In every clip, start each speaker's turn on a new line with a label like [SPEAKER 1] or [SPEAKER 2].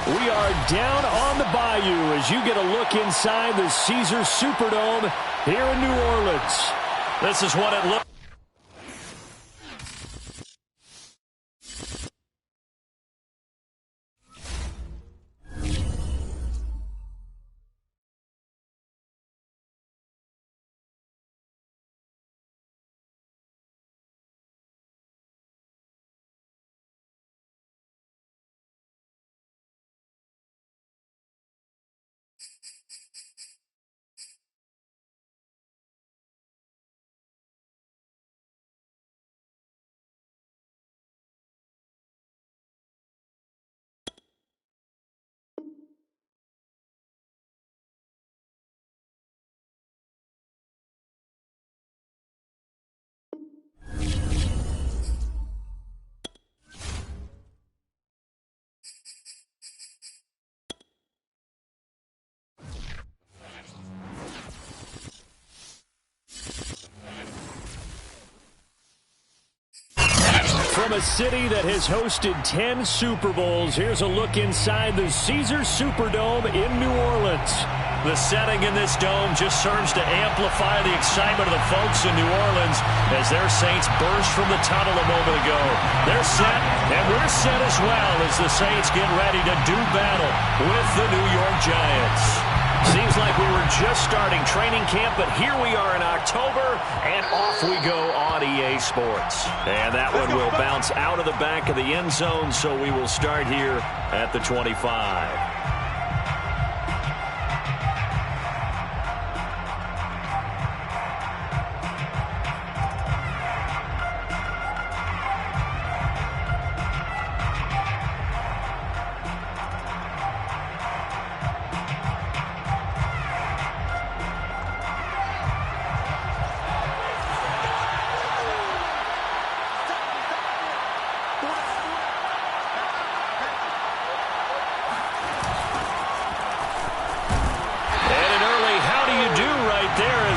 [SPEAKER 1] We are down on the bayou as you get a look inside the Caesars Superdome here in New Orleans. This is what it looks like. From a city that has hosted 10 Super Bowls, here's a look inside the Caesars Superdome in New Orleans. The setting in this dome just serves to amplify the excitement of the folks in New Orleans as their Saints burst from the tunnel a moment ago. They're set, and we're set as well as the Saints get ready to do battle with the New York Giants. Seems like we were just starting training camp, but here we are in October, and off we go on EA Sports. And that one will bounce out of the back of the end zone, so we will start here at the 25.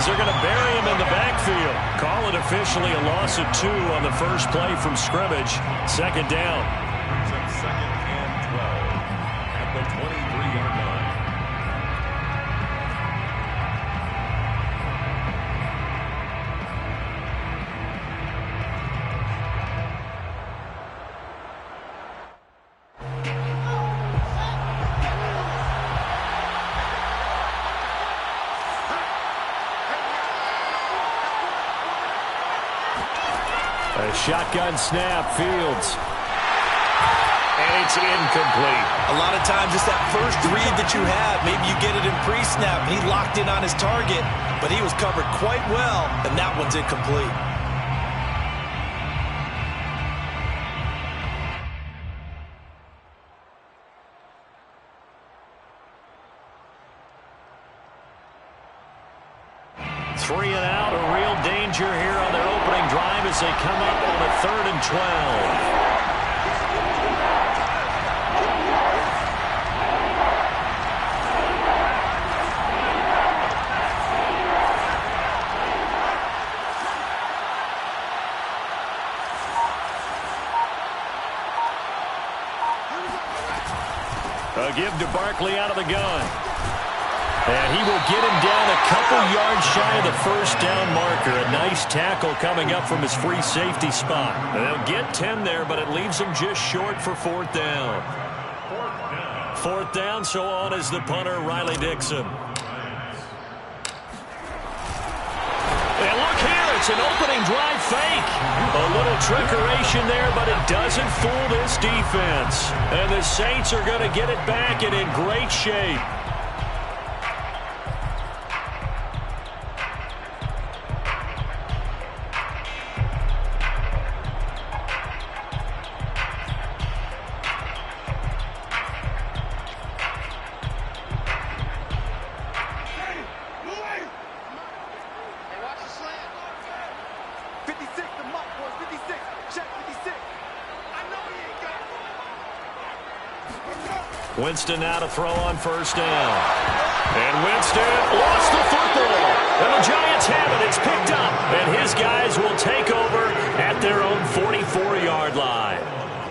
[SPEAKER 1] They're going to bury him in the backfield. Call it officially a loss of 2 on the first play from scrimmage. Second down.
[SPEAKER 2] Second and 12 at the 23-yard line.
[SPEAKER 1] A shotgun snap, Fields. And it's incomplete.
[SPEAKER 3] A lot of times it's that first read that you have. Maybe you get it in pre-snap. He locked in on his target, but he was covered quite well, and that one's incomplete.
[SPEAKER 1] Three and out, a real danger here on their opening drive as they come up on a 3rd and 12. A give to Barkley out of the gun. And he will get him down a couple yards shy of the first down marker. A nice tackle coming up from his free safety spot. And they'll get 10 there, but it leaves them just short for 4th down. 4th down, so on is the punter, Riley Dixon. And look here, it's an opening drive fake. A little trickeration there, but it doesn't fool this defense. And the Saints are going to get it back and in great shape. Winston now to throw on first down. And Winston lost the football. And the Giants have it. It's picked up. And his guys will take over at their own 44-yard line.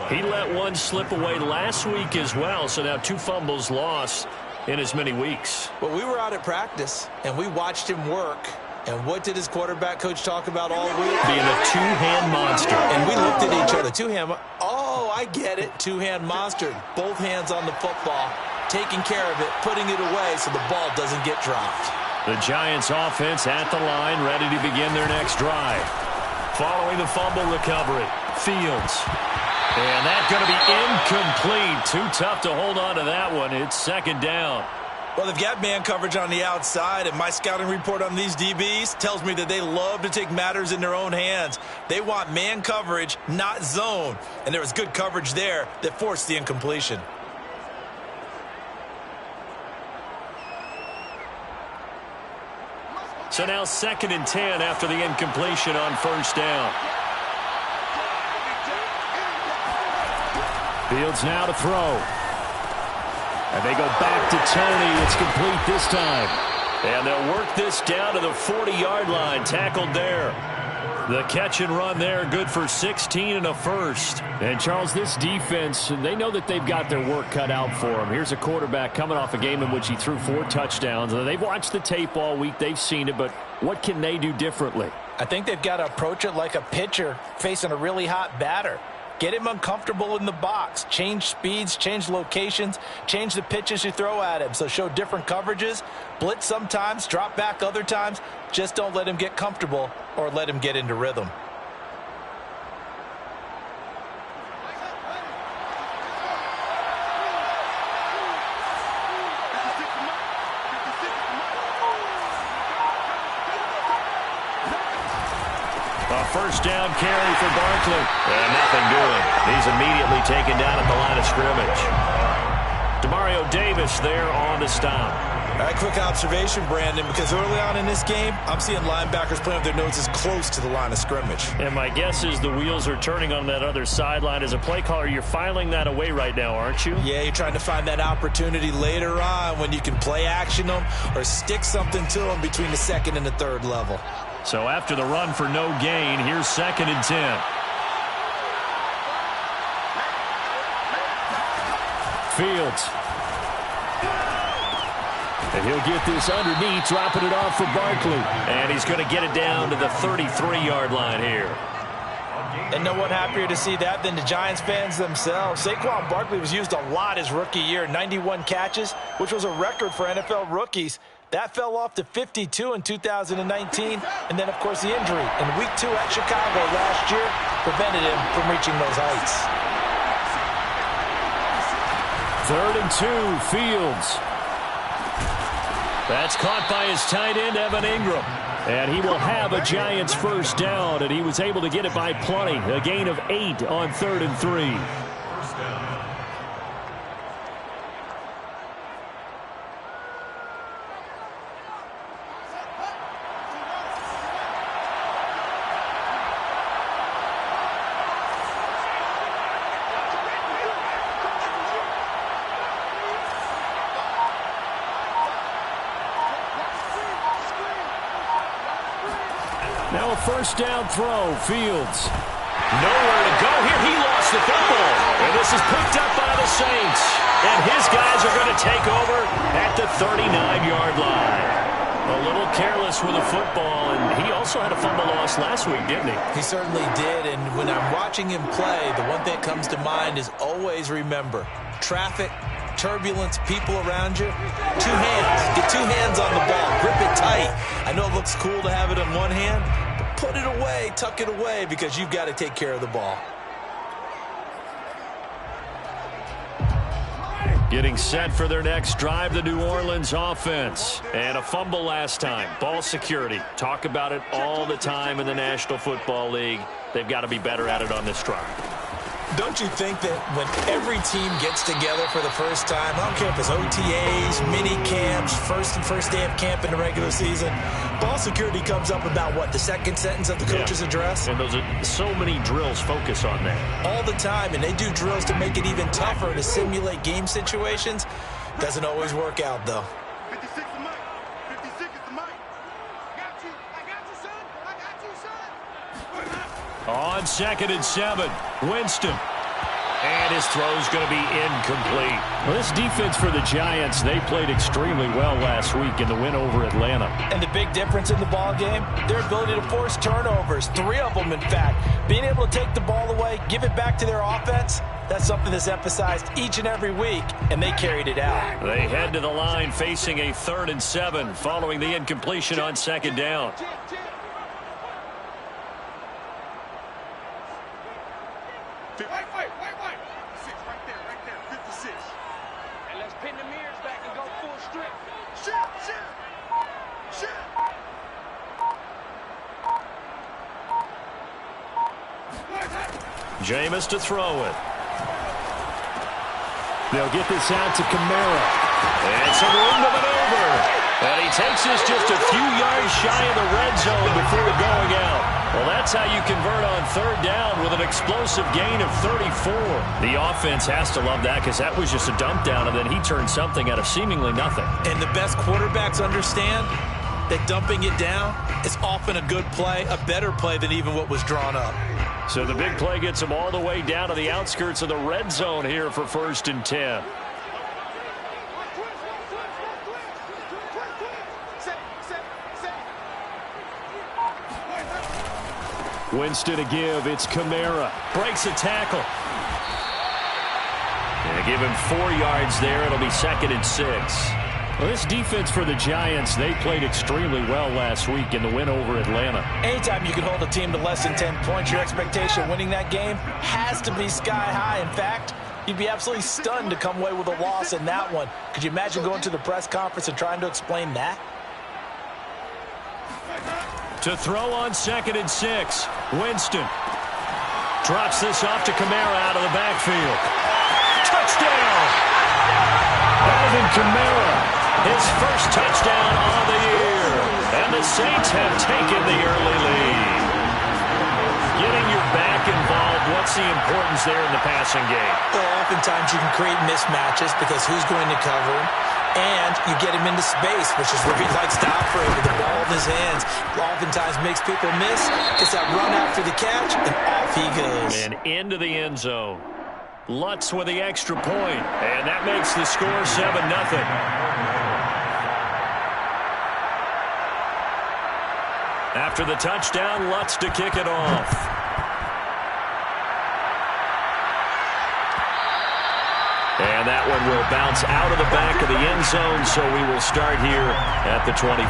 [SPEAKER 1] He let one slip away last week as well, so now 2 fumbles lost in as many weeks.
[SPEAKER 3] Well, we were out at practice, and we watched him work. And what did his quarterback coach talk about all week?
[SPEAKER 1] Being a two-hand monster.
[SPEAKER 3] And we looked at each other. Two-hand. Oh, I get it. Two-hand monster. Both hands on the football, taking care of it, putting it away so the ball doesn't get dropped.
[SPEAKER 1] The Giants offense at the line, ready to begin their next drive. Following the fumble recovery, Fields. And that's going to be incomplete. Too tough to hold on to that one. It's second down.
[SPEAKER 3] Well, they've got man coverage on the outside, and my scouting report on these DBs tells me that they love to take matters in their own hands. They want man coverage, not zone. And there was good coverage there that forced the incompletion.
[SPEAKER 1] So now 2nd and 10 after the incompletion on first down. Fields now to throw. And they go back to Tony. It's complete this time. And they'll work this down to the 40-yard line. Tackled there. The catch and run there, good for 16 and a first. And, Charles, this defense, they know that they've got their work cut out for them. Here's a quarterback coming off a game in which he threw 4 touchdowns. They've watched the tape all week. They've seen it, but what can they do differently?
[SPEAKER 4] I think they've got to approach it like a pitcher facing a really hot batter. Get him uncomfortable in the box. Change speeds, change locations, change the pitches you throw at him. So show different coverages. Blitz sometimes, drop back other times. Just don't let him get comfortable or let him get into rhythm.
[SPEAKER 1] First down carry for Barkley. And nothing doing. He's immediately taken down at the line of scrimmage. Demario Davis there on the stop.
[SPEAKER 3] All right, quick observation, Brandon, because early on in this game, I'm seeing linebackers playing with their noses close to the line of scrimmage.
[SPEAKER 1] And my guess is the wheels are turning on that other sideline. As a play caller, you're filing that away right now, aren't you?
[SPEAKER 3] Yeah, you're trying to find that opportunity later on when you can play action them or stick something to them between the 2nd and the 3rd level.
[SPEAKER 1] So after the run for no gain, here's 2nd and 10. Fields. And he'll get this underneath, dropping it off for Barkley. And he's going to get it down to the 33-yard line here.
[SPEAKER 4] And no one happier to see that than the Giants fans themselves. Saquon Barkley was used a lot his rookie year, 91 catches, which was a record for NFL rookies. That fell off to 52 in 2019. And then, of course, the injury in Week 2 at Chicago last year prevented him from reaching those heights.
[SPEAKER 1] 3rd and 2, Fields. That's caught by his tight end, Evan Ingram. And he will have a Giants first down, and he was able to get it by plenty. A gain of 8 on 3rd and 3. Now a first down throw, Fields. Nowhere to go here. He lost the football. And this is picked up by the Saints. And his guys are going to take over at the 39-yard line. A little careless with the football, and he also had a fumble loss last week, didn't he?
[SPEAKER 3] He certainly did, and when I'm watching him play, the one thing that comes to mind is always remember, traffic, turbulence, people around you, 2 hands. Get 2 hands on the ball. Grip it tight. I know it looks cool to have it in one hand, but put it away, tuck it away, because you've got to take care of the ball.
[SPEAKER 1] Getting set for their next drive, the New Orleans offense. And a fumble last time. Ball security. Talk about it all the time in the National Football League. They've got to be better at it on this drive.
[SPEAKER 3] Don't you think that when every team gets together for the first time, I don't care if it's OTAs, mini camps, first day of camp in the regular season, ball security comes up about what, the second sentence of the coach's address?
[SPEAKER 1] And those are so many drills focus on that.
[SPEAKER 3] All the time, and they do drills to make it even tougher to simulate game situations. Doesn't always work out, though.
[SPEAKER 5] 56 is the mic. 56 is the mic. I got you, son. I got you, son.
[SPEAKER 1] On 2nd and 7, Winston. And his throw's going to be incomplete. Well, this defense for the Giants, they played extremely well last week in the win over Atlanta.
[SPEAKER 4] And the big difference in the ball game, their ability to force turnovers, 3 of them in fact. Being able to take the ball away, give it back to their offense, that's something that's emphasized each and every week, and they carried it out.
[SPEAKER 1] They head to the line facing a 3rd and 7 following the incompletion on 2nd down.
[SPEAKER 5] Wait. 6 right there, 56.
[SPEAKER 6] And let's pin the mirrors back and go full strip.
[SPEAKER 5] Shoot.
[SPEAKER 1] Jameis to throw it. They'll get this out to Kamara. And some room to maneuver. And he takes this just a few yards shy of the red zone before going out. Well, that's how you convert on 3rd down with an explosive gain of 34. The offense has to love that because that was just a dump down, and then he turned something out of seemingly nothing.
[SPEAKER 3] And the best quarterbacks understand that dumping it down is often a good play, a better play than even what was drawn up.
[SPEAKER 1] So the big play gets him all the way down to the outskirts of the red zone here for 1st and 10. Winston to give. It's Kamara. Breaks a tackle. And give him 4 yards there. It'll be 2nd and 6. Well, this defense for the Giants, they played extremely well last week in the win over Atlanta.
[SPEAKER 4] Anytime you can hold a team to less than 10 points, your expectation winning that game has to be sky high. In fact, you'd be absolutely stunned to come away with a loss in that one. Could you imagine going to the press conference and trying to explain that?
[SPEAKER 1] To throw on 2nd and 6. Winston drops this off to Kamara out of the backfield. Touchdown! Alvin Kamara, his first touchdown on the year. And the Saints have taken the early lead. Getting your back involved, what's the importance there in the passing game?
[SPEAKER 3] Well, oftentimes you can create mismatches because who's going to cover him? And you get him into space, which is where he likes to operate with the ball in his hands. Oftentimes makes people miss, gets that run after the catch, and off he goes.
[SPEAKER 1] And into the end zone. Lutz with the extra point, and that makes the score 7-0. After the touchdown, Lutz to kick it off. And that one will bounce out of the back of the end zone, so we will start here at the 25.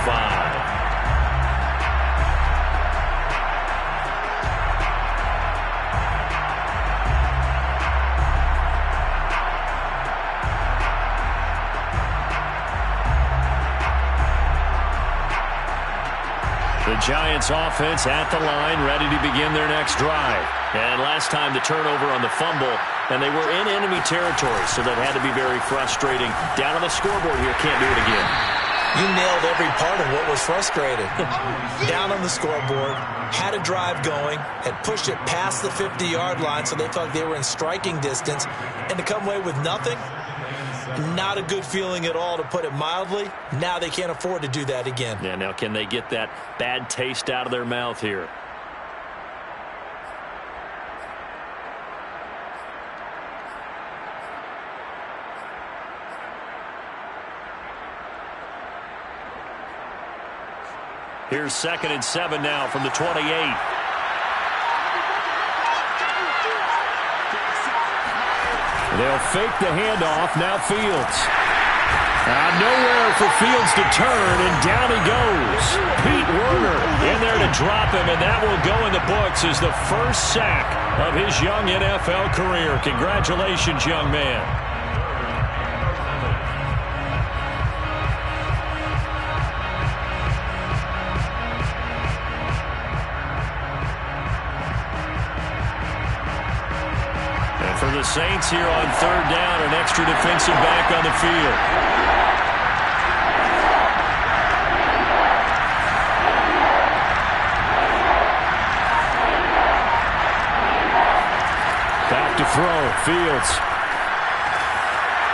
[SPEAKER 1] The Giants offense at the line, ready to begin their next drive. And last time the turnover on the fumble, and they were in enemy territory, so that had to be very frustrating. Down on the scoreboard here, can't do it again.
[SPEAKER 3] You nailed every part of what was frustrating. Down on the scoreboard, had a drive going, had pushed it past the 50-yard line, so they thought they were in striking distance, and to come away with nothing, not a good feeling at all, to put it mildly. Now they can't afford to do that again.
[SPEAKER 1] Yeah, now can they get that bad taste out of their mouth here? Here's 2nd and 7 now from the 28. They'll fake the handoff. Now Fields. Nowhere for Fields to turn, and down he goes. Pete Werner in there to drop him, and that will go in the books as the first sack of his young NFL career. Congratulations, young man. For the Saints here on 3rd down, an extra defensive back on the field. Back to throw. Fields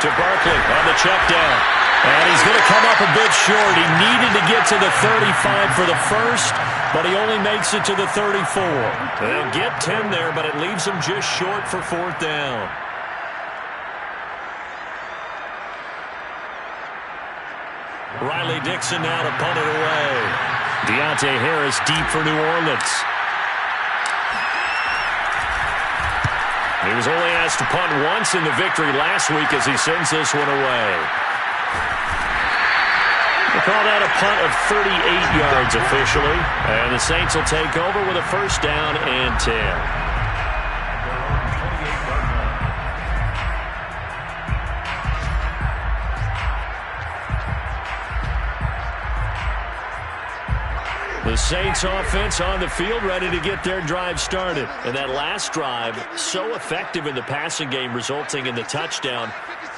[SPEAKER 1] to Barkley on the check down. And he's going to come up a bit short. He needed to get to the 35 for the first, but he only makes it to the 34. They'll get 10 there, but it leaves him just short for 4th down. Riley Dixon now to punt it away. Deontay Harris deep for New Orleans. He was only asked to punt once in the victory last week as he sends this one away. We'll call that a punt of 38 yards officially. And the Saints will take over with a first down and 10. The Saints offense on the field ready to get their drive started. And that last drive, so effective in the passing game, resulting in the touchdown.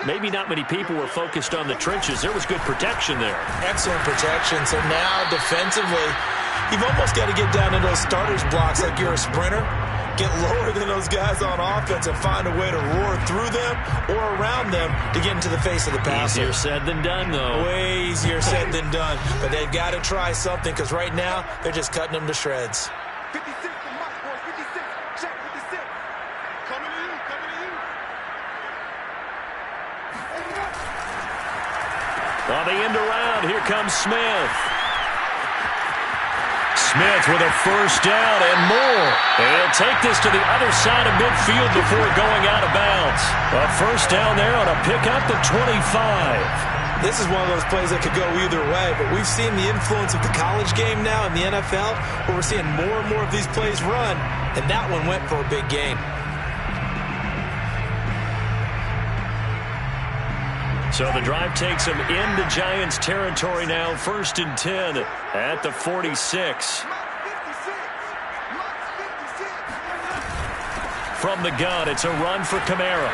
[SPEAKER 1] Maybe not many people were focused on the trenches. There was good protection there.
[SPEAKER 3] Excellent protection. So now defensively, you've almost got to get down to those starters blocks like you're a sprinter. Get lower than those guys on offense and find a way to roar through them or around them to get into the face of the passer.
[SPEAKER 1] Easier said than done, though.
[SPEAKER 3] Way easier said than done. But they've got to try something because right now they're just cutting them to shreds.
[SPEAKER 5] 56 to Mike, boys. 56. Check 56. Coming to you. Coming to you.
[SPEAKER 1] On the end around, here comes Smith. Smith with a first down and more. And he'll take this to the other side of midfield before going out of bounds. A first down there on a pickup to 25.
[SPEAKER 3] This is one of those plays that could go either way, but we've seen the influence of the college game now in the NFL, where we're seeing more and more of these plays run, and that one went for a big gain.
[SPEAKER 1] So the drive takes him into Giants territory now, 1st and 10 at the 46. From the gun, it's a run for Kamara.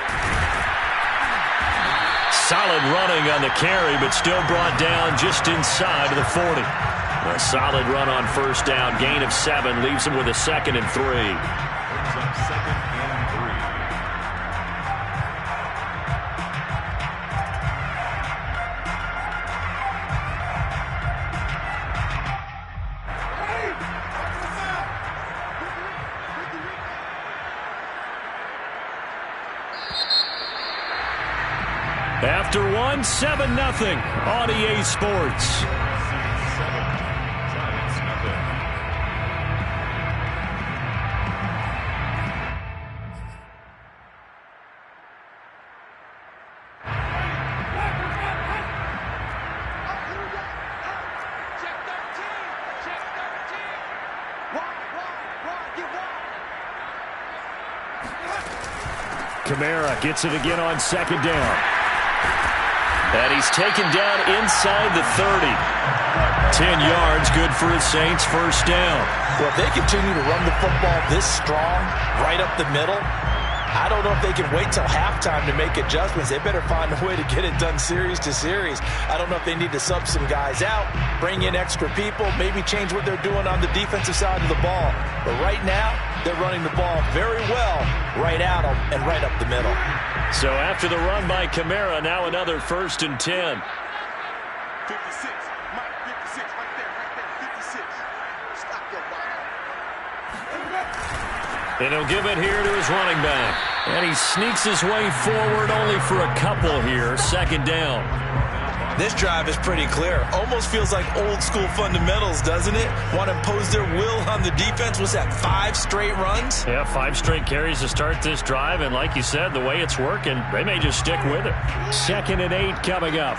[SPEAKER 1] Solid running on the carry, but still brought down just inside of the 40. A solid run on first down, gain of 7, leaves him with a 2nd and 3.
[SPEAKER 2] Brings up 2nd and 3.
[SPEAKER 1] After 1, 7-0 on EA Sports.
[SPEAKER 2] 7, Giants nothing.
[SPEAKER 6] Check 13. Check 13. Get wide.
[SPEAKER 1] Kamara gets it again on 2nd down. And he's taken down inside the 30. 10 yards, good for his Saints, first down.
[SPEAKER 3] Well, if they continue to run the football this strong, right up the middle, I don't know if they can wait till halftime to make adjustments. They better find a way to get it done series to series. I don't know if they need to sub some guys out, bring in extra people, maybe change what they're doing on the defensive side of the ball. But right now, they're running the ball very well right at them and right up the middle.
[SPEAKER 1] So after the run by Kamara, now another 1st and 10.
[SPEAKER 5] 56. Mike, 56. Right there. 56. Stop your ball.
[SPEAKER 1] And he'll give it here to his running back. And he sneaks his way forward only for a couple here. 2nd down.
[SPEAKER 3] This drive is pretty clear. Almost feels like old school fundamentals, doesn't it? Want to impose their will on the defense. Was that 5 straight runs?
[SPEAKER 1] Yeah, 5 straight carries to start this drive. And like you said, the way it's working, they may just stick with it. 2nd and 8 coming up.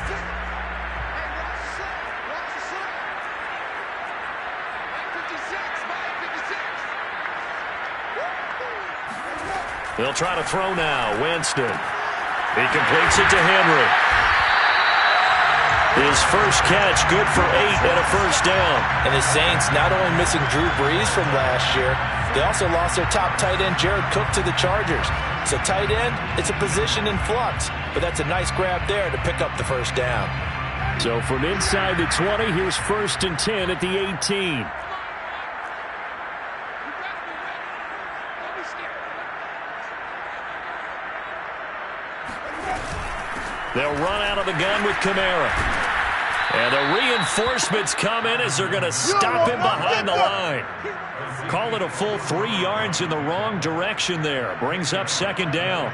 [SPEAKER 1] They'll try to throw now. Winston. He completes it to Henry. His first catch, good for 8 and a first down.
[SPEAKER 3] And the Saints not only missing Drew Brees from last year, they also lost their top tight end, Jared Cook, to the Chargers. So tight end, it's a position in flux, but that's a nice grab there to pick up the first down.
[SPEAKER 1] So from inside the 20, here's 1st and 10 at the 18. They'll run out of the gun with Kamara. And the reinforcements come in as they're going to stop him behind the line. Call it a full 3 yards in the wrong direction there. Brings up 2nd down.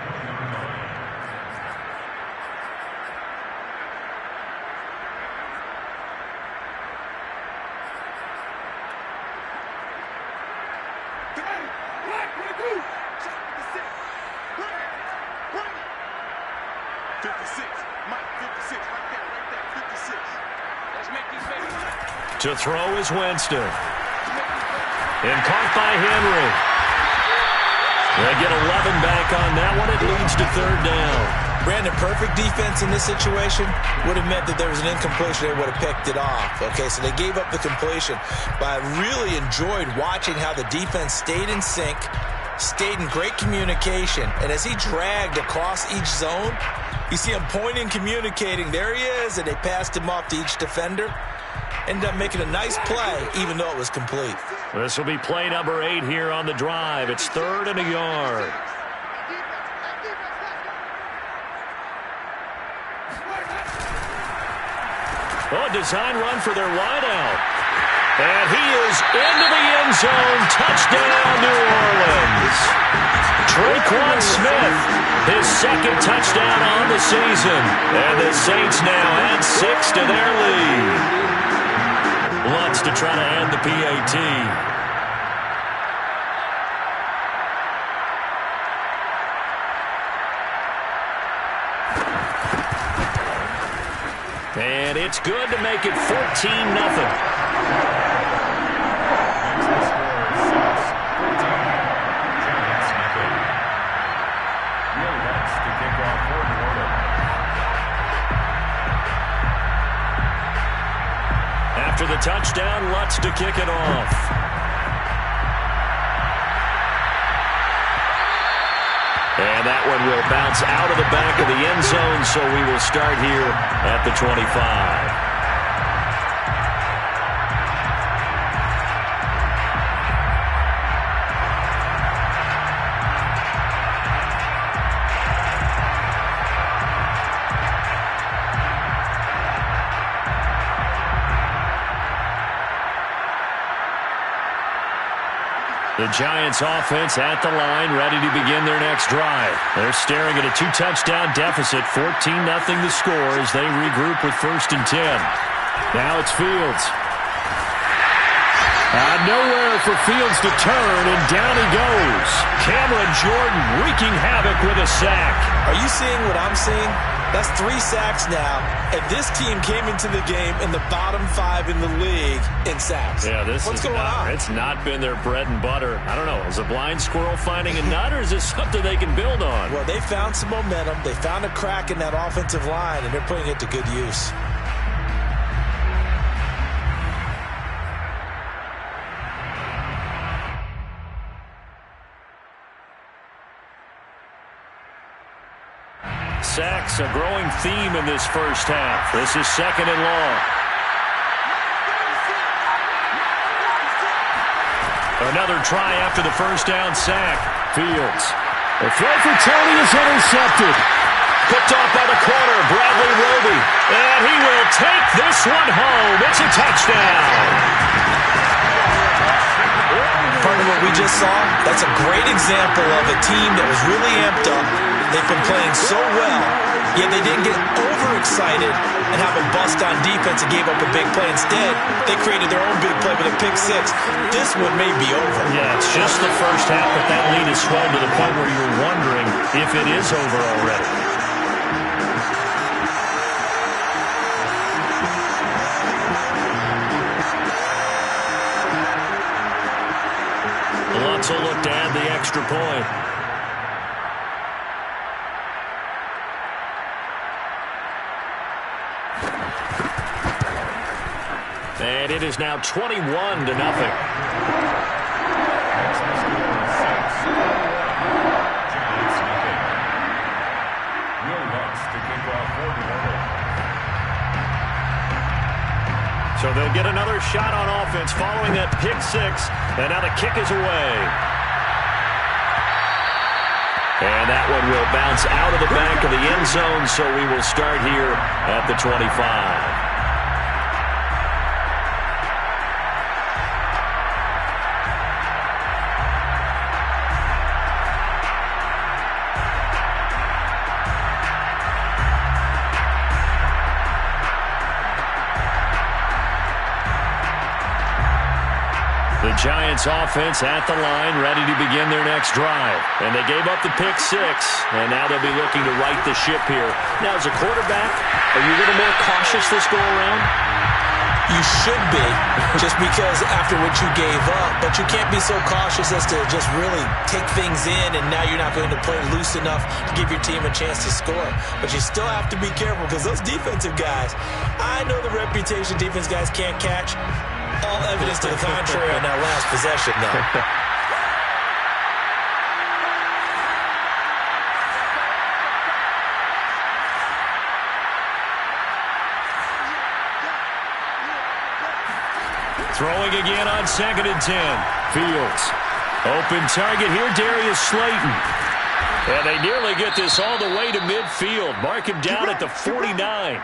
[SPEAKER 5] Mike, 56, right there, 56.
[SPEAKER 6] Let's make these babies.
[SPEAKER 1] To throw is Winston. And caught by Henry. They get 11 back on that one. It leads to third down.
[SPEAKER 3] Brandon, perfect defense in this situation would have meant that there was an incompletion. They would have picked it off. Okay, so they gave up the completion. But I really enjoyed watching how the defense stayed in sync, stayed in great communication. And as he dragged across each zone, you see him pointing, communicating. There he is, and they passed him off to each defender. Ended up making a nice play, even though it was complete.
[SPEAKER 1] This will be play number 8 here on the drive. It's 3rd and a yard. Oh, design run for their wideout. And he is into the end zone. Touchdown, New Orleans. Traquan Smith, his second touchdown on the season. And the Saints now add 6 to their lead. Lutz to try to end the PAT. And it's good to make it 14-0. After the touchdown, Lutz to kick it off. And that one will bounce out of the back of the end zone, so we will start here at the 25. The Giants offense at the line, ready to begin their next drive. They're staring at a 2-touchdown deficit, 14-0 the score as they regroup with 1st and 10. Now it's Fields. Nowhere for Fields to turn, and down he goes. Cameron Jordan wreaking havoc with a sack.
[SPEAKER 3] Are you seeing what I'm seeing? That's 3 sacks now, and this team came into the game in the bottom 5 in the league in sacks.
[SPEAKER 1] Yeah,
[SPEAKER 3] What's going on?
[SPEAKER 1] It's not been their bread and butter. I don't know. Is a blind squirrel finding a nut, or is this something they can build on?
[SPEAKER 3] Well, they found some momentum. They found a crack in that offensive line, and they're putting it to good use.
[SPEAKER 1] Sacks, a growing theme in this first half. This is 2nd and long. Another try after the first down sack. Fields. The throw for Tony is intercepted. Picked off by the corner, Bradley Roby. And he will take this one home. It's a touchdown.
[SPEAKER 3] Part of what we just saw, that's a great example of a team that was really amped up. They've been playing so well, yet they didn't get overexcited and have a bust on defense and gave up a big play. Instead, they created their own big play with a pick 6. This one may be over.
[SPEAKER 1] Yeah, it's just the first half, but that lead has swelled to the point where you're wondering if it is over already. Lutz will look to add the extra point. And it is now 21-0. So they'll get another shot on offense following that pick 6. And now the kick is away. And that one will bounce out of the back of the end zone, so we will start here at the 25. The Giants offense at the line, ready to begin their next drive. And they gave up the pick 6, and now they'll be looking to right the ship here. Now, as a quarterback, are you a little more cautious this go-around?
[SPEAKER 3] You should be, just because after what you gave up, but you can't be so cautious as to just really take things in, and now you're not going to play loose enough to give your team a chance to score. But you still have to be careful, because those defensive guys, I know the reputation defense guys can't catch. All evidence to the contrary on that last possession, though.
[SPEAKER 1] Throwing again on 2nd and 10. Fields. Open target here, Darius Slayton. And they nearly get this all the way to midfield. Mark him down at the 49.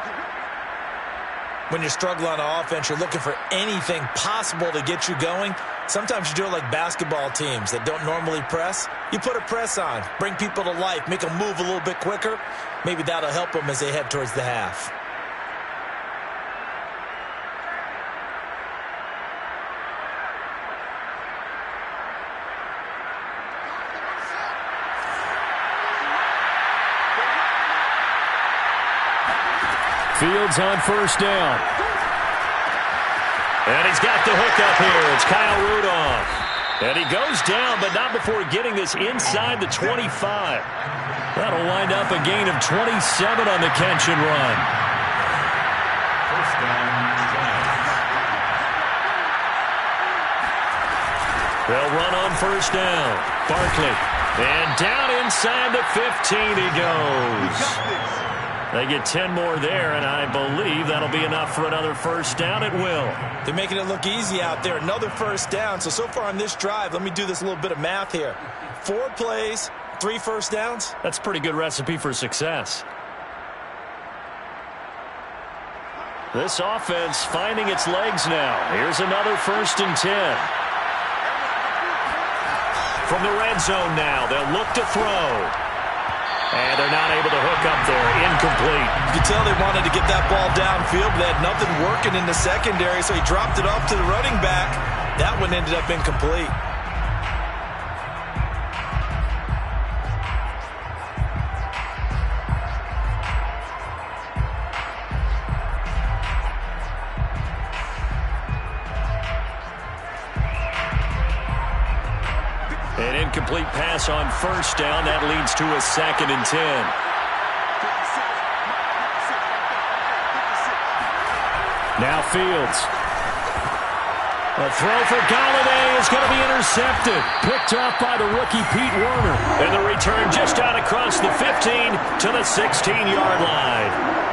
[SPEAKER 3] When you struggle on offense, you're looking for anything possible to get you going. Sometimes you do it like basketball teams that don't normally press. You put a press on, bring people to life, make them move a little bit quicker. Maybe that'll help them as they head towards the half.
[SPEAKER 1] Fields on 1st down. And he's got the hookup here. It's Kyle Rudolph. And he goes down, but not before getting this inside the 25. That'll wind up a gain of 27 on the catch and run.
[SPEAKER 2] First down,
[SPEAKER 1] They'll run on 1st down. Barkley. And down inside the 15 he goes. They get 10 more there, and I believe that'll be enough for another 1st down at will.
[SPEAKER 3] They're making it look easy out there. Another 1st down. So far on this drive, let me do this little bit of math here. 4 plays, 3 1st downs.
[SPEAKER 1] That's a pretty good recipe for success. This offense finding its legs now. Here's another 1st and 10. From the red zone now, they'll look to throw. And they're not able to hook up there. Incomplete.
[SPEAKER 3] You can tell they wanted to get that ball downfield, but they had nothing working in the secondary, so he dropped it off to the running back. That one ended up incomplete.
[SPEAKER 1] An incomplete pass on 1st down. That leads to a 2nd and 10. Now Fields. A throw for Galladay is going to be intercepted. Picked off by the rookie Pete Werner. And the return just out across the 15 to the 16-yard line.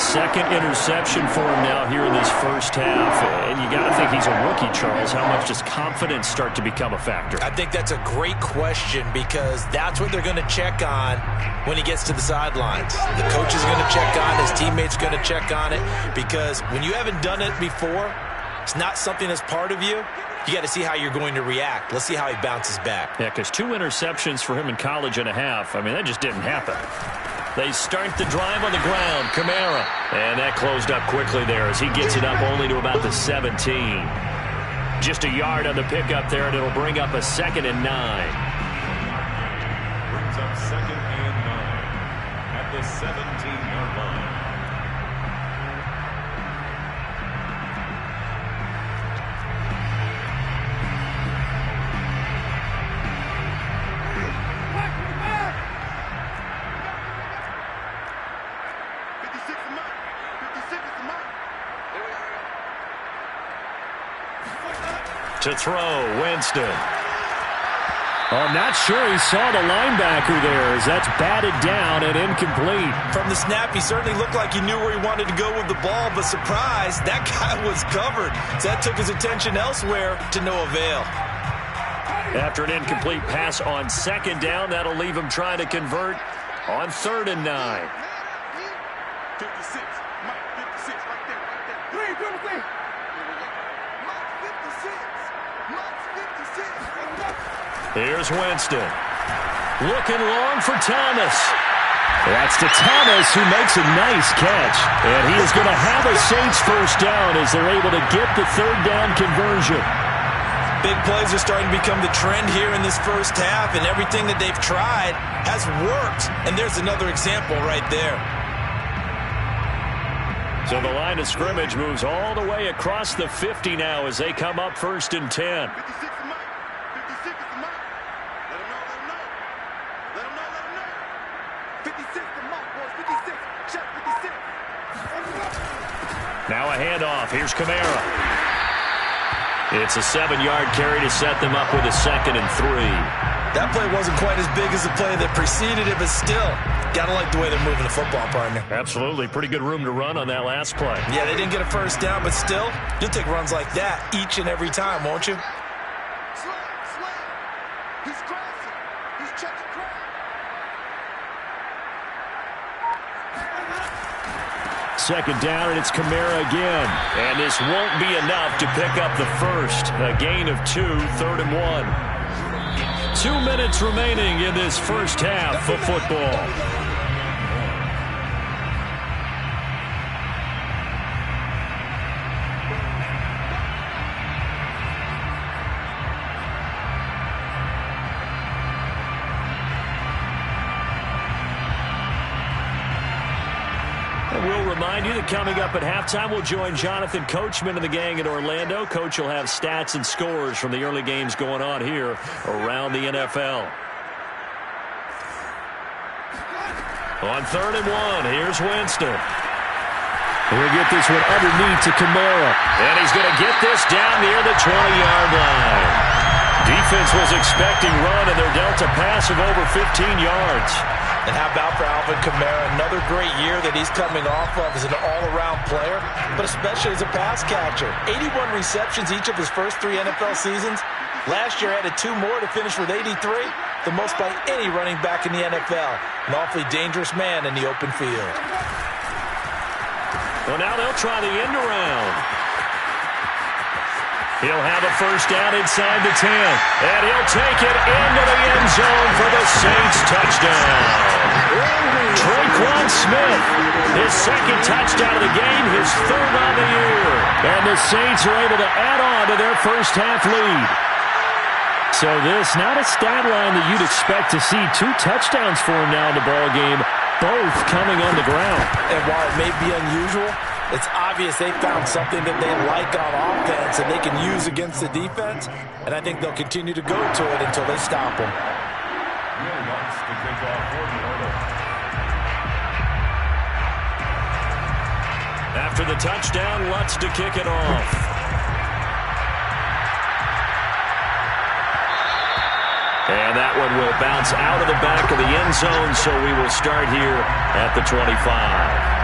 [SPEAKER 1] 2nd interception for him now here in this 1st half. And you got to think he's a rookie, Charles. How much does confidence start to become a factor?
[SPEAKER 3] I think that's a great question, because that's what they're going to check on when he gets to the sidelines. The coach is going to check on, his teammates are going to check on it, because when you haven't done it before, it's not something that's part of you. You got to see how you're going to react. Let's see how he bounces back.
[SPEAKER 1] Yeah, because 2 interceptions for him in college and a half. I mean, that just didn't happen. They start the drive on the ground. Kamara. And that closed up quickly there as he gets it up only to about the 17. Just a yard on the pickup there, and it'll bring up a 2nd and 9.
[SPEAKER 2] brings up 2nd and 9 at the 17-yard line.
[SPEAKER 1] To throw, Winston. I'm not sure he saw the linebacker there as that's batted down and incomplete.
[SPEAKER 3] From the snap, he certainly looked like he knew where he wanted to go with the ball, but surprise, that guy was covered. So that took his attention elsewhere to no avail.
[SPEAKER 1] After an incomplete pass on 2nd down, that'll leave him trying to convert on 3rd and 9.
[SPEAKER 5] 56, Mike, 56, right there, right there. Green, Green. Mike, 56. Mike's 56.
[SPEAKER 1] Here's Winston. Looking long for Thomas. That's to Thomas, who makes a nice catch. And he is going to have a Saints 1st down as they're able to get the 3rd down conversion.
[SPEAKER 4] big plays are starting to become the trend here in this first half, and everything that they've tried has worked. And there's another example right there.
[SPEAKER 1] So the line of scrimmage moves all the way across the 50 now as they come up 1st and 10.
[SPEAKER 5] 56 is mine. 56 is mine. Let them know. Let them know. Let them know. 56 to mark, boys. 56. Check 56.
[SPEAKER 1] Now a handoff. Here's Kamara. It's a 7-yard carry to set them up with a 2nd and 3.
[SPEAKER 4] That play wasn't quite as big as the play that preceded it, but still, gotta like the way they're moving the football, partner.
[SPEAKER 1] Absolutely. Pretty good room to run on that last play.
[SPEAKER 4] Yeah, they didn't get a first down, but still, you'll take runs like that each and every time, won't you?
[SPEAKER 5] Slam. He's crossing. He's checking cross.
[SPEAKER 1] Second down, and it's Kamara again. And this won't be enough to pick up the first. A gain of 2, 3rd and 1. 2 minutes remaining in this first half of football. We'll remind you that coming up at halftime, we'll join Jonathan Coachman and the gang in Orlando. Coach will have stats and scores from the early games going on here around the NFL. On 3rd and 1, here's Winston. We'll get this one underneath to Kamara. And he's going to get this down near the 20-yard line. Defense was expecting run, and they're dealt a pass of over 15 yards.
[SPEAKER 4] And how about for Alvin Kamara? Another great year that he's coming off of as an all-around player, but especially as a pass catcher. 81 receptions each of his first 3 NFL seasons. Last year added 2 more to finish with 83, the most by any running back in the NFL. An awfully dangerous man in the open field.
[SPEAKER 1] Well, now they'll try the end around. He'll have a first down inside the 10. And he'll take it into the end zone for the Saints touchdown. Traquan Smith, his 2nd touchdown of the game, his 3rd on the year. And the Saints are able to add on to their first half lead. So this, not a stat line that you'd expect to see. 2 touchdowns for him now in the ball game, both coming on the ground.
[SPEAKER 4] And while it may be unusual, it's obvious they found something that they like on offense and they can use against the defense. And I think they'll continue to go to it until they stop them.
[SPEAKER 1] After the touchdown, Lutz to kick it off. And that one will bounce out of the back of the end zone, so we will start here at the 25.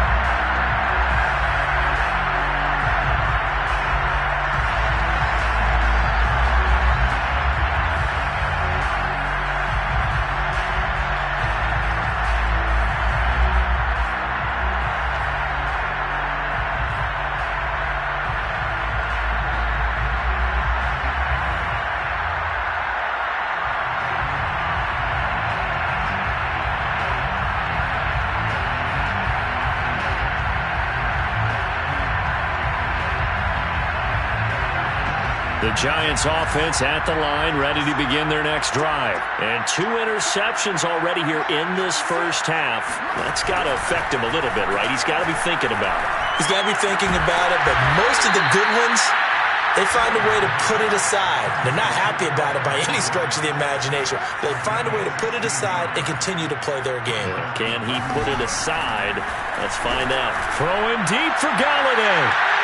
[SPEAKER 1] The Giants offense at the line, ready to begin their next drive. And 2 interceptions already here in this first half. That's got to affect him a little bit, right? He's got to be thinking about it.
[SPEAKER 4] He's got to be thinking about it, but most of the good ones, they find a way to put it aside. They're not happy about it by any stretch of the imagination. They find a way to put it aside and continue to play their game.
[SPEAKER 1] Can he put it aside? Let's find out. Throwing deep for Galladay.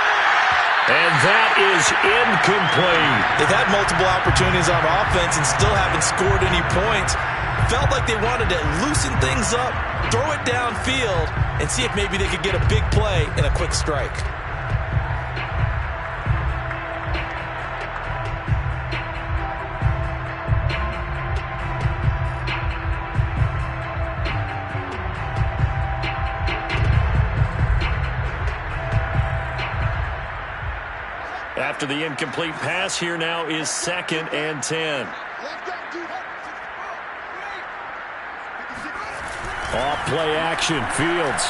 [SPEAKER 1] And that is incomplete.
[SPEAKER 4] They've had multiple opportunities on offense and still haven't scored any points. Felt like they wanted to loosen things up, throw it downfield, and see if maybe they could get a big play and a quick strike.
[SPEAKER 1] After the incomplete pass, here now is 2nd and 10. Off play action, Fields.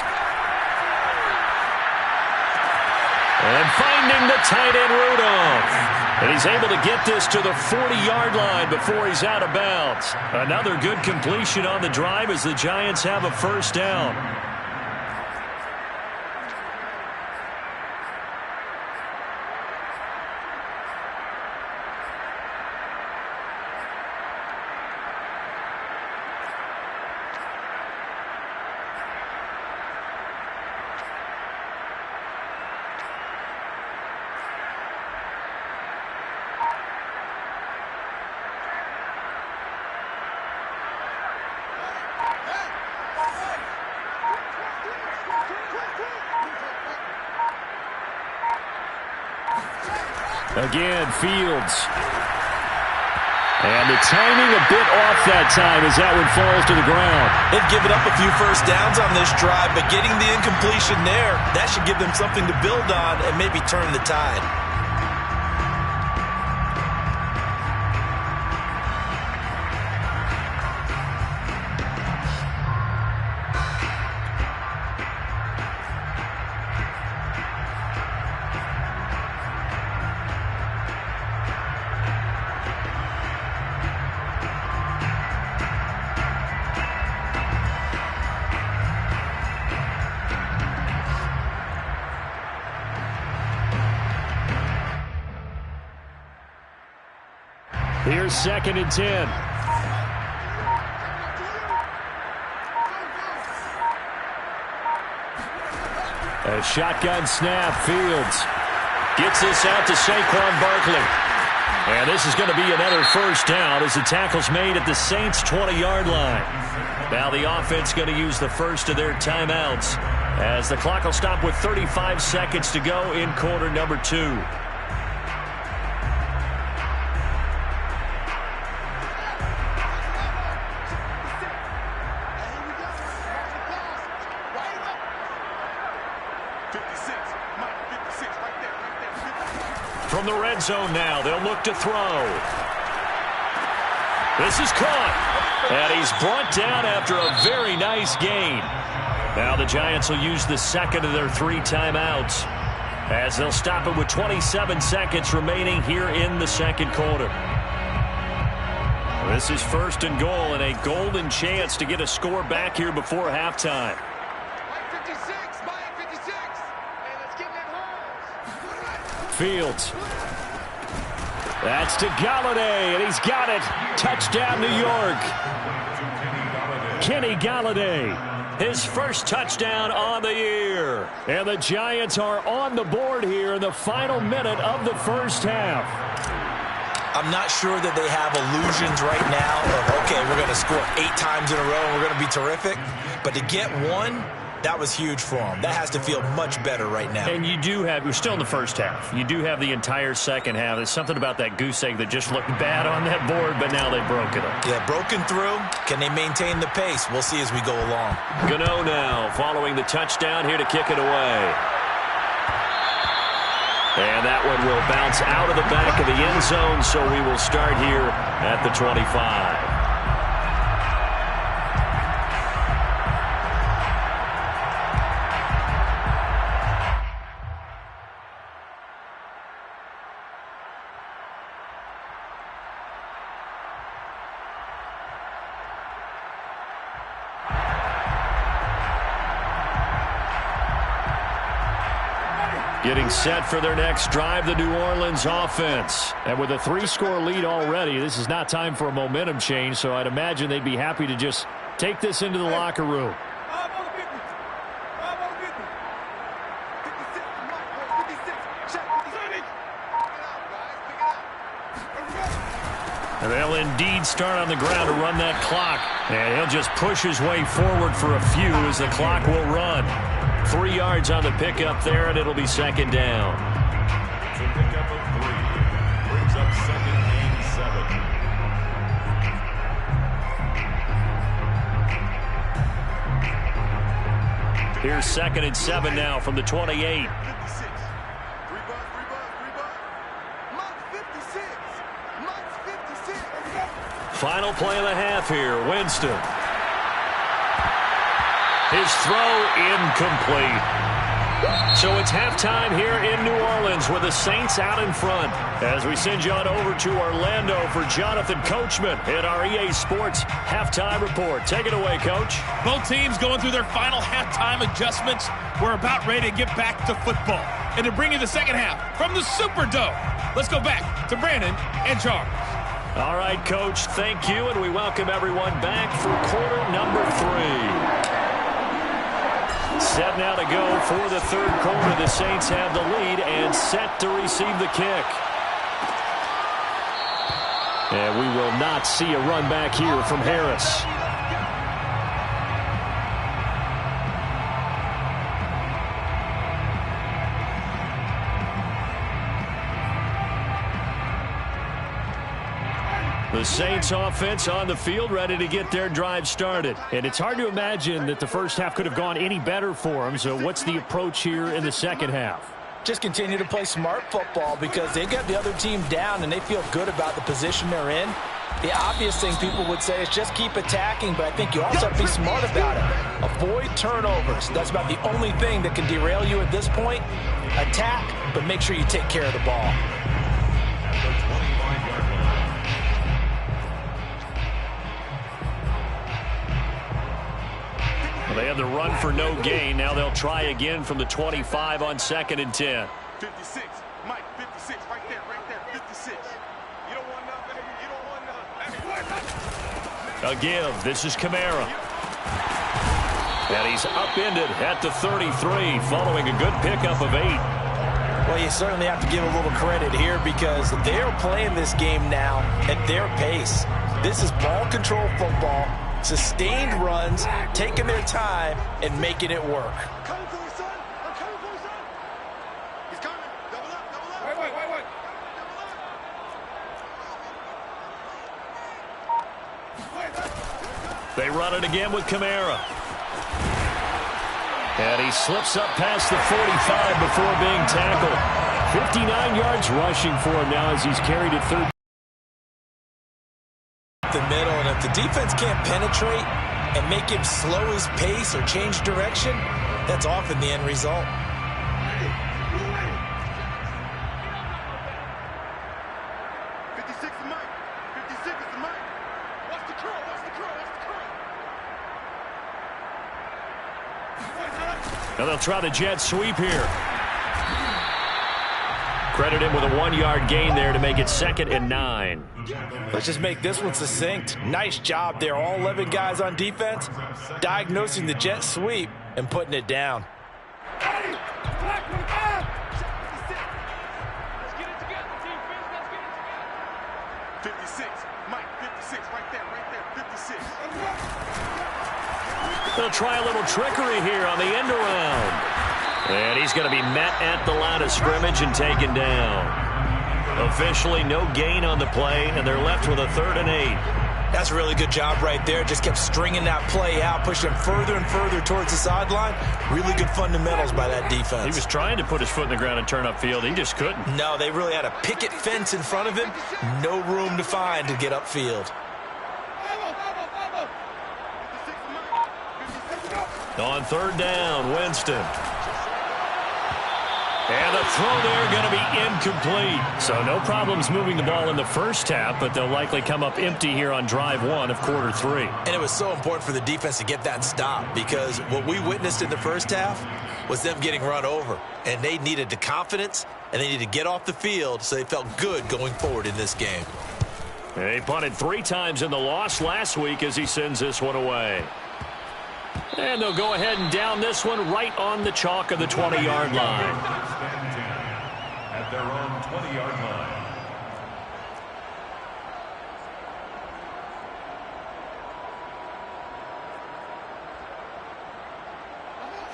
[SPEAKER 1] And finding the tight end, Rudolph. And he's able to get this to the 40-yard line before he's out of bounds. Another good completion on the drive as the Giants have a first down. Again, Fields. And the timing a bit off that time as that one falls to the ground.
[SPEAKER 3] They've given up a few first downs on this drive, but getting the incompletion there, that should give them something to build on and maybe turn the tide.
[SPEAKER 1] Here's 2nd and 10. A shotgun snap. Fields gets this out to Saquon Barkley. And this is going to be another first down as the tackle's made at the Saints' 20-yard line. Now the offense going to use the first of their timeouts as the clock will stop with 35 seconds to go in quarter number 2. From the red zone now, they'll look to throw. This is caught. And he's brought down after a very nice gain. Now the Giants will use the second of their 3 timeouts as they'll stop it with 27 seconds remaining here in the second quarter. This is 1st and goal and a golden chance to get a score back here before halftime. Fields. That's to Galladay, and he's got it. Touchdown, New York. Kenny Galladay, his first touchdown on the year. And the Giants are on the board here in the final minute of the first half.
[SPEAKER 3] I'm not sure that they have illusions right now of, okay, we're going to score 8 times in a row and we're going to be terrific. But to get one, that was huge for them. That has to feel much better right now.
[SPEAKER 1] And you do have, we're still in the first half. You do have the entire second half. There's something about that goose egg that just looked bad on that board, but now they've broken it.
[SPEAKER 3] Yeah, broken through. Can they maintain the pace? We'll see as we go along.
[SPEAKER 1] Gano now following the touchdown here to kick it away. And that one will bounce out of the back of the end zone, so we will start here at the 25. Getting set for their next drive, the New Orleans offense. And with a 3-score lead already, this is not time for a momentum change, so I'd imagine they'd be happy to just take this into the locker room. And they'll indeed start on the ground to run that clock. And he'll just push his way forward for a few as the clock will run. 3 yards on the pickup there, and it'll be second down.
[SPEAKER 2] It's a pickup of 3. Brings up 2nd and 7.
[SPEAKER 1] Here's 2nd and 7 now from the 28. Final play of the half here, Winston. His throw incomplete. So it's halftime here in New Orleans with the Saints out in front. As we send you on over to Orlando for Jonathan Coachman in our EA Sports halftime report. Take it away, Coach.
[SPEAKER 7] Both teams going through their final halftime adjustments. We're about ready to get back to football. And to bring you the second half from the Superdome, let's go back to Brandon and Charles.
[SPEAKER 1] All right, Coach, thank you, and we welcome everyone back for quarter number 3. Set now to go for the third quarter. The Saints have the lead and set to receive the kick. And we will not see a run back here from Harris. The Saints offense on the field, ready to get their drive started. And it's hard to imagine that the first half could have gone any better for them. So what's the approach here in the second half?
[SPEAKER 4] Just continue to play smart football because they got the other team down and they feel good about the position they're in. The obvious thing people would say is just keep attacking, but I think you also have to be smart about it. Avoid turnovers. That's about the only thing that can derail you at this point. Attack, but make sure you take care of the ball.
[SPEAKER 1] They have the run for no gain. Now they'll try again from the 25 on 2nd and 10.
[SPEAKER 5] 56. Mike, 56. Right there. 56. You don't want none, baby. You don't want none.
[SPEAKER 1] A give. This is Kamara. And he's upended at the 33 following a good pickup of 8.
[SPEAKER 4] Well, you certainly have to give a little credit here because they're playing this game now at their pace. This is ball control football. Sustained runs, taking their time, and making it work.
[SPEAKER 5] Coming for you, son. I'm coming for you, son. He's coming. Double up. Wait. Double up.
[SPEAKER 1] They run it again with Kamara. And he slips up past the 45 before being tackled. 59 yards rushing for him now as he's carried it through
[SPEAKER 4] the middle, and if the defense can't penetrate and make him slow his pace or change direction, that's often the end result.
[SPEAKER 1] Now they'll try the jet sweep here. Credit him with a 1-yard gain there to make it 2nd and 9.
[SPEAKER 4] Let's just make this one succinct. Nice job there. All 11 guys on defense diagnosing the jet sweep and putting it down.
[SPEAKER 6] Let's get it together, team. Let's get it together.
[SPEAKER 5] 56. Mike, 56. Right there. 56.
[SPEAKER 1] They'll try a little trickery here on the end around. And he's going to be met at the line of scrimmage and taken down. Officially no gain on the play, and they're left with a 3rd and 8.
[SPEAKER 3] That's a really good job right there. Just kept stringing that play out, pushing him further and further towards the sideline. Really good fundamentals by that defense.
[SPEAKER 1] He was trying to put his foot in the ground and turn upfield. He just couldn't.
[SPEAKER 3] No, they really had a picket fence in front of him. No room to find to get upfield.
[SPEAKER 1] On 3rd down, Winston. And the throw there going to be incomplete. So no problems moving the ball in the first half, but they'll likely come up empty here on drive 1 of quarter 3.
[SPEAKER 3] And it was so important for the defense to get that stop because what we witnessed in the first half was them getting run over. And they needed the confidence, and they needed to get off the field so they felt good going forward in this game.
[SPEAKER 1] They punted 3 times in the loss last week as he sends this one away. And they'll go ahead and down this one right on the chalk of the 20-yard line.
[SPEAKER 2] At their own 20-yard line.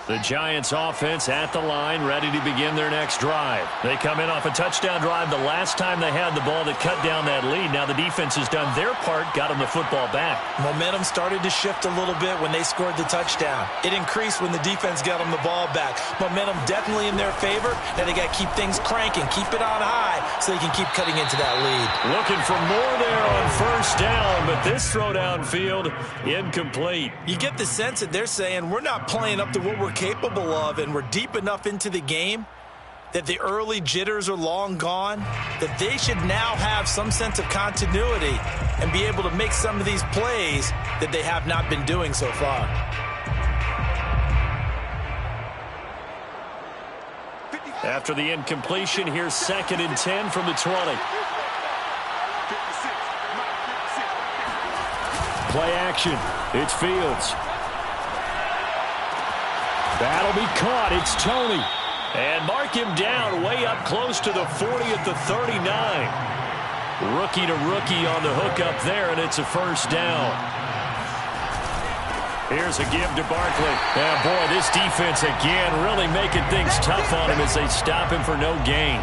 [SPEAKER 1] The Giants offense at the line, ready to begin their next drive. They come in off a touchdown drive the last time they had the ball that cut down that lead. Now the defense has done their part, got them the football back.
[SPEAKER 3] Momentum started to shift a little bit when they scored the touchdown. It increased when the defense got them the ball back. Momentum definitely in their favor. Now they got to keep things cranking, keep it on high so they can keep cutting into that lead.
[SPEAKER 1] Looking for more there on 1st down, but this throw downfield incomplete.
[SPEAKER 3] You get the sense that they're saying we're not playing up to what we're capable of, and we're deep enough into the game that the early jitters are long gone, that they should now have some sense of continuity and be able to make some of these plays that they have not been doing so far.
[SPEAKER 1] After the incompletion, here's 2nd and 10 from the 20. Play action. It's Fields. That'll be caught. It's Tony. And mark him down way up close to the 40 at the 39. Rookie to rookie on the hook up there, and it's a first down. Here's a give to Barkley. Yeah, boy, this defense again really making things tough on him as they stop him for no gain.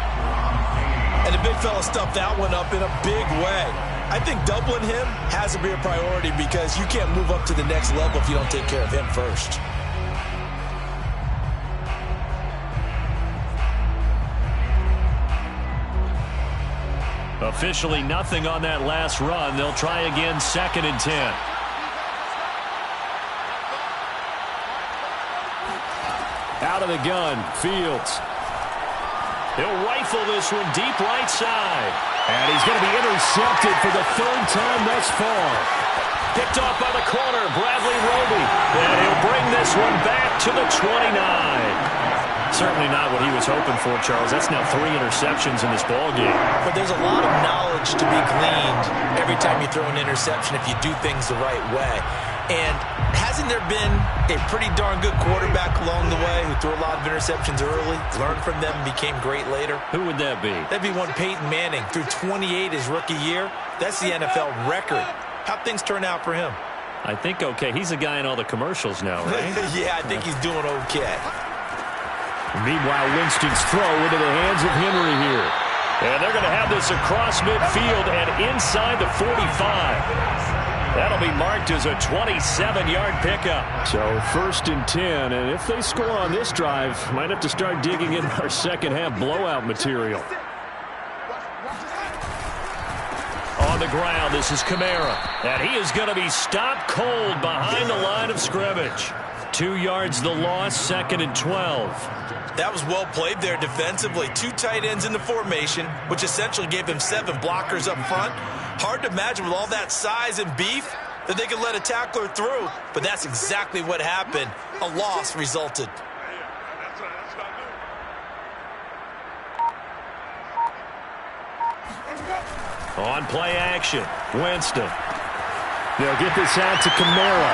[SPEAKER 3] And the big fella stuffed that one up in a big way. I think doubling him has to be a priority because you can't move up to the next level if you don't take care of him first.
[SPEAKER 1] Officially nothing on that last run. They'll try again, 2nd and 10. Out of the gun, Fields. He'll rifle this one deep right side. And he's going to be intercepted for the 3rd time thus far. Picked off by the corner, Bradley Roby. And he'll bring this one back to the 29. Certainly not what he was hoping for, Charles. That's now 3 interceptions in this ballgame.
[SPEAKER 3] But there's a lot of knowledge to be gleaned every time you throw an interception if you do things the right way. And hasn't there been a pretty darn good quarterback along the way who threw a lot of interceptions early, learned from them, became great later?
[SPEAKER 1] Who would that be?
[SPEAKER 3] That'd be one Peyton Manning. Threw 28 his rookie year. That's the NFL record. How'd things turn out for him?
[SPEAKER 1] I think okay. He's a guy in all the commercials now, right?
[SPEAKER 3] Yeah, I think he's doing okay.
[SPEAKER 1] Meanwhile, Winston's throw into the hands of Henry here. And they're going to have this across midfield and inside the 45. That'll be marked as a 27-yard pickup. So 1st and 10, and if they score on this drive, might have to start digging in our second-half blowout material. On the ground, this is Kamara. And he is going to be stopped cold behind the line of scrimmage. 2 yards the loss, 2nd and 12.
[SPEAKER 3] That was well played there defensively. 2 tight ends in the formation, which essentially gave them 7 blockers up front. Hard to imagine with all that size and beef that they could let a tackler through, but that's exactly what happened. A loss resulted.
[SPEAKER 1] On play action, Winston. They'll get this out to Kamara,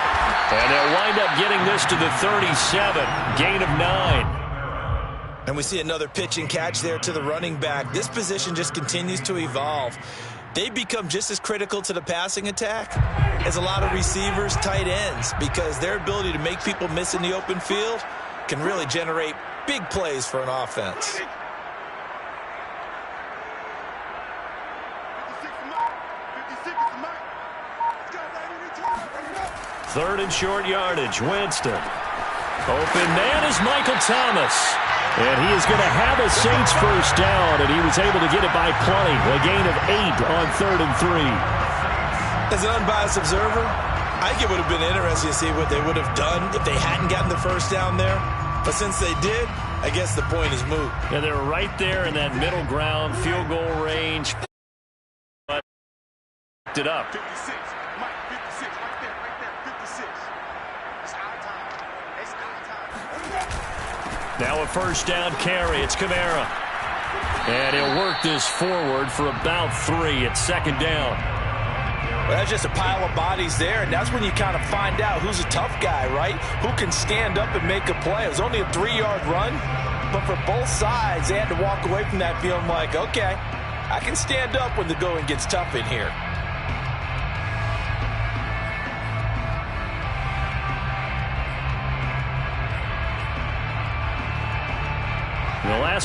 [SPEAKER 1] and they'll wind up getting this to the 37, gain of 9.
[SPEAKER 3] And we see another pitch and catch there to the running back. This position just continues to evolve. They become just as critical to the passing attack as a lot of receivers, tight ends, because their ability to make people miss in the open field can really generate big plays for an offense.
[SPEAKER 1] Third and short yardage, Winston. Open man is Michael Thomas. And he is going to have a Saints first down, and he was able to get it by plenty. A gain of 8 on 3rd and 3.
[SPEAKER 3] As an unbiased observer, I think it would have been interesting to see what they would have done if they hadn't gotten the first down there. But since they did, I guess the point is moot.
[SPEAKER 1] Yeah, they were right there in that middle ground, field goal range. But it up.
[SPEAKER 5] 56. Mike, 56. Right there, 56. It's our time. It's our time.
[SPEAKER 1] Now a first down carry. It's Kamara. And he'll work this forward for about 3 at 2nd down.
[SPEAKER 3] Well, that's just a pile of bodies there, and that's when you kind of find out who's a tough guy, right? Who can stand up and make a play. It was only a 3-yard run, but for both sides, they had to walk away from that feeling like, okay, I can stand up when the going gets tough in here.
[SPEAKER 1] The last